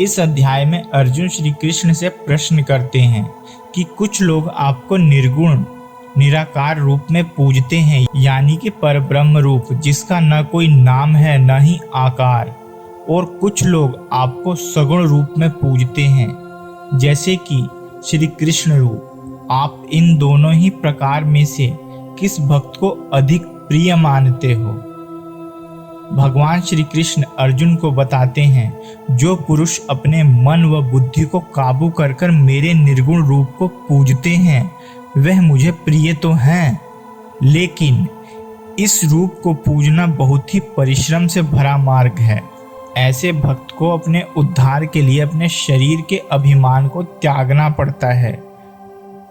इस अध्याय में अर्जुन श्री कृष्ण से प्रश्न करते हैं कि कुछ लोग आपको निर्गुण निराकार रूप में पूजते हैं, यानी कि परब्रह्म रूप जिसका न कोई नाम है न ही आकार, और कुछ लोग आपको सगुण रूप में पूजते हैं जैसे कि श्री कृष्ण रूप। आप इन दोनों ही प्रकार में से किस भक्त को अधिक प्रिय मानते हो? भगवान श्री कृष्ण अर्जुन को बताते हैं, जो पुरुष अपने मन व बुद्धि को काबू कर मेरे निर्गुण रूप को पूजते हैं वह मुझे प्रिय तो हैं, लेकिन इस रूप को पूजना बहुत ही परिश्रम से भरा मार्ग है। ऐसे भक्त को अपने उद्धार के लिए अपने शरीर के अभिमान को त्यागना पड़ता है,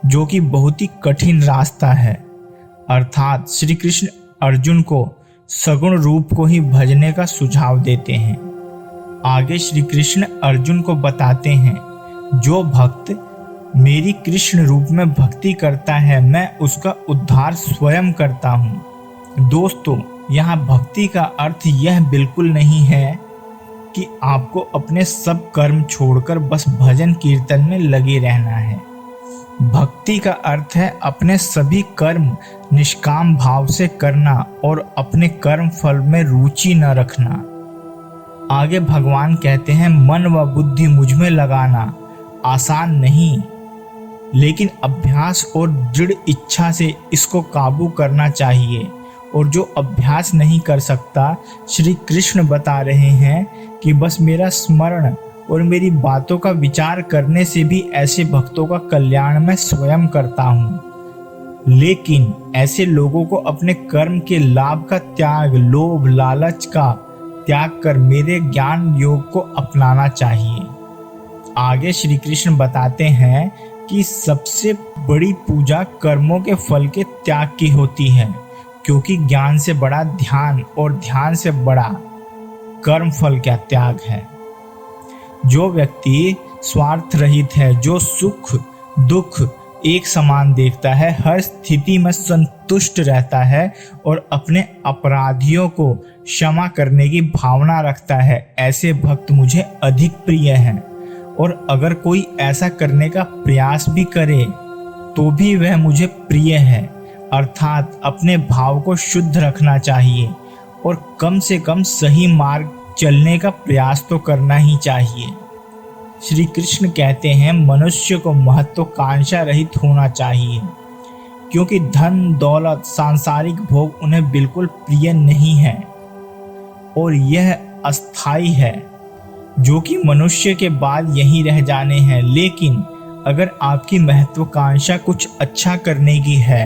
जो कि बहुत ही कठिन रास्ता है। अर्थात श्री कृष्ण अर्जुन को सगुण रूप को ही भजने का सुझाव देते हैं। आगे श्री कृष्ण अर्जुन को बताते हैं, जो भक्त मेरी कृष्ण रूप में भक्ति करता है मैं उसका उद्धार स्वयं करता हूँ। दोस्तों, यहाँ भक्ति का अर्थ यह बिल्कुल नहीं है कि आपको अपने सब कर्म छोड़कर बस भजन कीर्तन में लगे रहना है। भक्ति का अर्थ है अपने सभी कर्म निष्काम भाव से करना और अपने कर्म फल में रुचि न रखना। आगे भगवान कहते हैं, मन व बुद्धि मुझ में लगाना आसान नहीं, लेकिन अभ्यास और दृढ़ इच्छा से इसको काबू करना चाहिए। और जो अभ्यास नहीं कर सकता, श्री कृष्ण बता रहे हैं कि बस मेरा स्मरण और मेरी बातों का विचार करने से भी ऐसे भक्तों का कल्याण मैं स्वयं करता हूँ। लेकिन ऐसे लोगों को अपने कर्म के लाभ का त्याग, लोभ लालच का त्याग कर मेरे ज्ञान योग को अपनाना चाहिए। आगे श्री कृष्ण बताते हैं कि सबसे बड़ी पूजा कर्मों के फल के त्याग की होती है, क्योंकि ज्ञान से बड़ा ध्यान और ध्यान से बड़ा कर्म फल का त्याग है। जो व्यक्ति स्वार्थ रहित है, जो सुख दुख एक समान देखता है, हर स्थिति में संतुष्ट रहता है और अपने अपराधियों को क्षमा करने की भावना रखता है, ऐसे भक्त मुझे अधिक प्रिय हैं। और अगर कोई ऐसा करने का प्रयास भी करे तो भी वह मुझे प्रिय है। अर्थात अपने भाव को शुद्ध रखना चाहिए और कम से कम सही मार्ग चलने का प्रयास तो करना ही चाहिए। श्री कृष्ण कहते हैं, मनुष्य को महत्वाकांक्षा रहित होना चाहिए, क्योंकि धन दौलत सांसारिक भोग उन्हें बिल्कुल प्रिय नहीं है और यह अस्थाई है, जो कि मनुष्य के बाद यहीं रह जाने हैं। लेकिन अगर आपकी महत्वाकांक्षा कुछ अच्छा करने की है,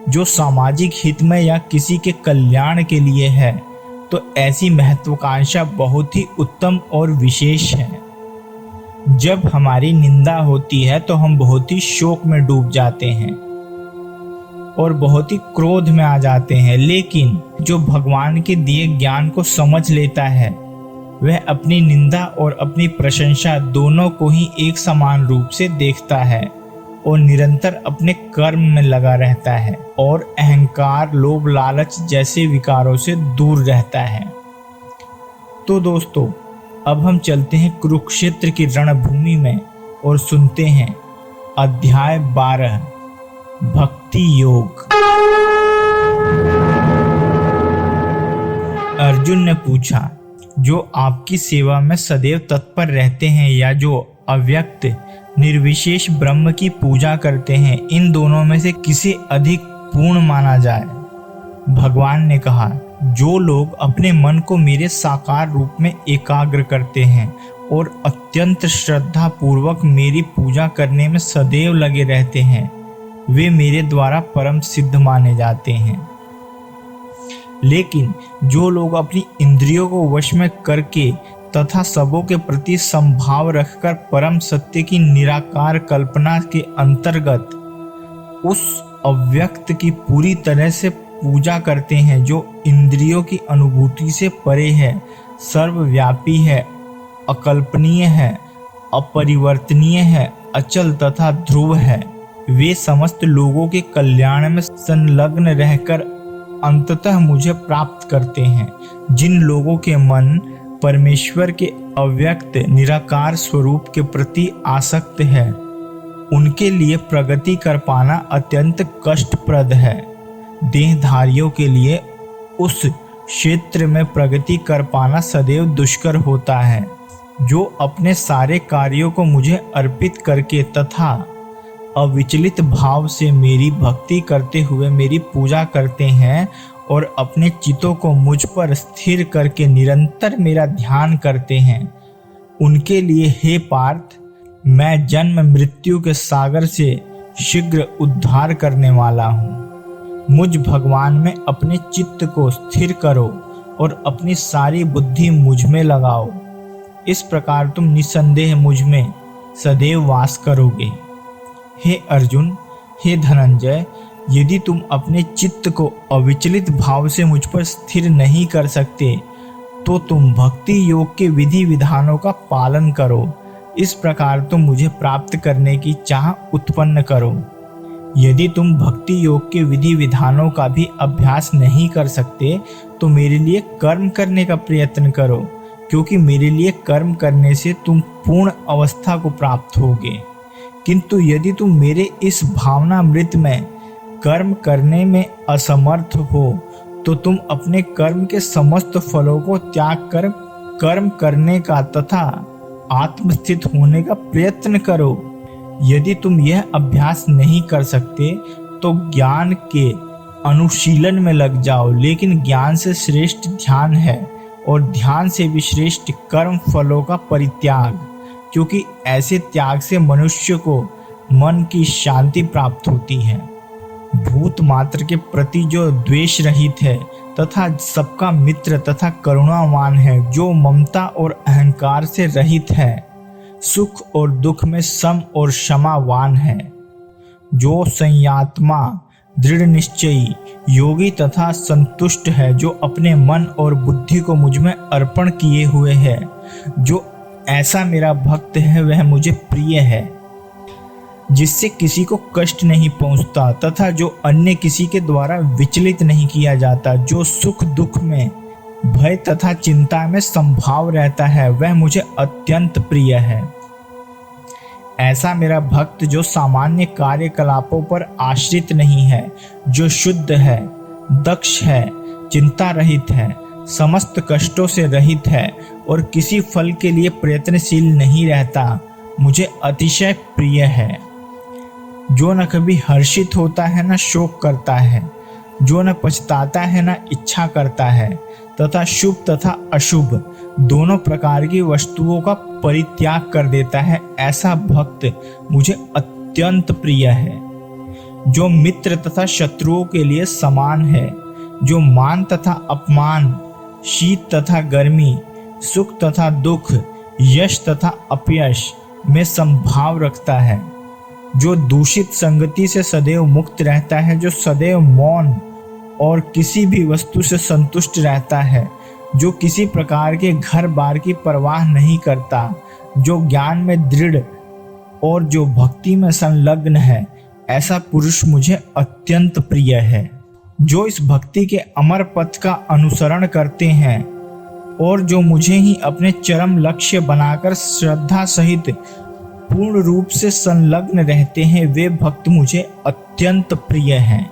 जो सामाजिक हित में या किसी के कल्याण के लिए है, तो ऐसी महत्वाकांक्षा बहुत ही उत्तम और विशेष है। जब हमारी निंदा होती है तो हम बहुत ही शोक में डूब जाते हैं और बहुत ही क्रोध में आ जाते हैं, लेकिन जो भगवान के दिए ज्ञान को समझ लेता है वह अपनी निंदा और अपनी प्रशंसा दोनों को ही एक समान रूप से देखता है और निरंतर अपने कर्म में लगा रहता है और अहंकार, लोभ, लालच जैसे विकारों से दूर रहता है। तो दोस्तों, अब हम चलते हैं कुरुक्षेत्र की रणभूमि में और सुनते हैं अध्याय 12 भक्ति योग। अर्जुन ने पूछा, जो आपकी सेवा में सदैव तत्पर रहते हैं या जो अव्यक्त निर्विशेष ब्रह्म की पूजा करते हैं, इन दोनों में से किसे अधिक पूर्ण माना जाए? भगवान ने कहा, जो लोग अपने मन को मेरे साकार रूप में एकाग्र करते हैं और अत्यंत श्रद्धा पूर्वक मेरी पूजा करने में सदैव लगे रहते हैं, वे मेरे द्वारा परम सिद्ध माने जाते हैं। लेकिन जो लोग अपनी इंद्रियों को वश में करके तथा सबों के प्रति संभाव रखकर परम सत्य की निराकार कल्पना के अंतर्गत उस अव्यक्त की पूरी तरह से पूजा करते हैं, जो इंद्रियों की अनुभूति से परे है, सर्वव्यापी है, अकल्पनीय है, अपरिवर्तनीय है, अचल तथा ध्रुव है, वे समस्त लोगों के कल्याण में संलग्न रहकर अंततः मुझे प्राप्त करते हैं। जिन लोगों के मन परमेश्वर के अव्यक्त निराकार स्वरूप के प्रति आसक्त है, उनके लिए प्रगति कर पाना अत्यंत कष्टप्रद है। देहधारियों के लिए उस क्षेत्र में प्रगति कर पाना सदैव दुष्कर होता है। जो अपने सारे कार्यों को मुझे अर्पित करके तथा अविचलित भाव से मेरी भक्ति करते हुए मेरी पूजा करते हैं और अपने चित्तों को मुझ पर स्थिर करके निरंतर मेरा ध्यान करते हैं, उनके लिए हे पार्थ, मैं जन्म मृत्यु के सागर से शीघ्र उद्धार करने वाला हूँ। मुझ भगवान में अपने चित्त को स्थिर करो और अपनी सारी बुद्धि मुझ में लगाओ। इस प्रकार तुम निसंदेह मुझ में सदैव वास करोगे। हे अर्जुन, हे धनंजय, यदि तुम अपने चित्त को अविचलित भाव से मुझ पर स्थिर नहीं कर सकते तो तुम भक्ति योग के विधि विधानों का पालन करो। इस प्रकार तुम मुझे प्राप्त करने की चाह उत्पन्न करो। यदि तुम भक्ति योग के विधि विधानों का भी अभ्यास नहीं कर सकते तो मेरे लिए कर्म करने का प्रयत्न करो, क्योंकि मेरे लिए कर्म करने से तुम पूर्ण अवस्था को प्राप्त होगे। किंतु यदि तुम मेरे इस भावनामृत में कर्म करने में असमर्थ हो तो तुम अपने कर्म के समस्त फलों को त्याग कर कर्म करने का तथा आत्मस्थित होने का प्रयत्न करो। यदि तुम यह अभ्यास नहीं कर सकते तो ज्ञान के अनुशीलन में लग जाओ, लेकिन ज्ञान से श्रेष्ठ ध्यान है और ध्यान से भी श्रेष्ठ कर्म फलों का परित्याग, क्योंकि ऐसे त्याग से मनुष्य को मन की शांति प्राप्त होती है। भूत मात्र के प्रति जो द्वेष रहित है तथा सबका मित्र तथा करुणावान है, जो ममता और अहंकार से रहित है, सुख और दुख में सम और क्षमावान है, जो संयतात्मा दृढ़ निश्चयी योगी तथा संतुष्ट है, जो अपने मन और बुद्धि को मुझ में अर्पण किए हुए है, जो ऐसा मेरा भक्त है वह मुझे प्रिय है, जिससे किसी को कष्ट नहीं पहुंचता तथा जो अन्य किसी के द्वारा विचलित नहीं किया जाता, जो सुख दुख में भय तथा चिंता में संभाव रहता है, वह मुझे अत्यंत प्रिय है। ऐसा मेरा भक्त जो सामान्य कार्यकलापों पर आश्रित नहीं है, जो शुद्ध है, दक्ष है, चिंता रहित है, समस्त कष्टों से रहित है और किसी फल के लिए प्रयत्नशील नहीं रहता, मुझे अतिशय प्रिय है। जो न कभी हर्षित होता है न शोक करता है, जो न पछताता है न इच्छा करता है तथा शुभ तथा अशुभ दोनों प्रकार की वस्तुओं का परित्याग कर देता है, ऐसा भक्त मुझे अत्यंत प्रिय है। जो मित्र तथा शत्रुओं के लिए समान है, जो मान तथा अपमान, शीत तथा गर्मी, सुख तथा दुख, यश तथा अपयश में संभाव रखता है, जो दूषित संगति से सदैव मुक्त रहता है, जो सदैव मौन और किसी भी वस्तु से संतुष्ट रहता है, जो किसी प्रकार के घर बार की परवाह नहीं करता, जो ज्ञान में दृढ़ और जो भक्ति में संलग्न है, ऐसा पुरुष मुझे अत्यंत प्रिय है। जो इस भक्ति के अमर पथ का अनुसरण करते हैं और जो मुझे ही अपने चरम लक्ष्य बनाकर श्रद्धा सहित पूर्ण रूप से संलग्न रहते हैं, वे भक्त मुझे अत्यंत प्रिय हैं।